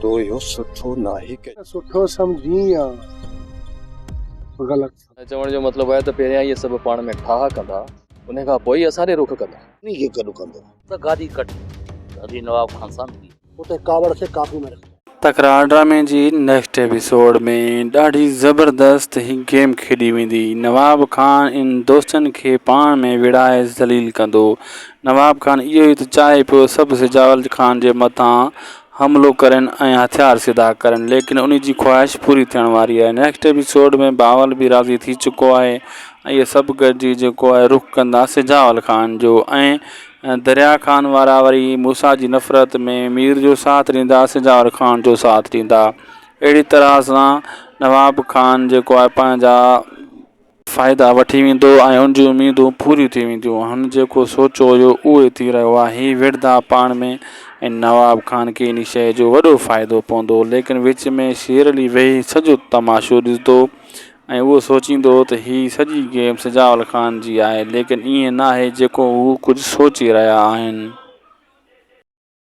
तो यो सुठो नाहे के सुठो समझी या गलत चवण जो मतिलबु आहे त पहिरियां इहे सभु पाण में ठाह कंदा, उन खां पोइ ई असांजे रुख कंदा। नहीं ये कदू कंदो त गादी कट गादी नवाब खान साहब की उते कावड़ खे काबू में रखो। तकरार ड्रामे जी नेक्स्ट एपिसोड में ॾाढी ज़बरदस्त ही गेम खेॾी वेंदी। नवाब खान इन दोस्तनि खे पाण में विड़ाए ज़लील कंदो। नवाब खान इहो ई त चाहे पियो सभु सिजावल खान जे मथां हमलो करनि ऐं हथियार सिधा करनि, लेकिन उन जी ख़्वाहिश पूरी थियण वारी आहे। नेक्स्ट एपिसोड में बावल भी राज़ी थी चुको आहे ऐं इहे सभु गॾिजी जेको आहे रुख कंदा सिजावल खान जो, ऐं दरिया खान वारा वरी मूसा जी नफ़रत में मीर जो साथ ॾींदा, सिजावर खान जो साथ ॾींदा। अहिड़ी तरह सां नवाब खान जेको आहे पंहिंजा फ़ाइदा वठी वेंदो ऐं उन जी उम्मीदूं पूरियूं थी वेंदियूं। हुन जेको सोचियो हुयो उहो थी रहियो आहे। ही विढ़ंदा पाण में ऐं नवाब खान खे इन शइ जो वॾो फ़ाइदो पवंदो, लेकिन विच में शेरली वेही सॼो तमाशो ॾिसंदो ऐं उहो सोचींदो त ही सॼी गेम सिजावल खान जी आहे, लेकिन ईअं न आहे जेको हू कुझु सोचे रहिया आहिनि।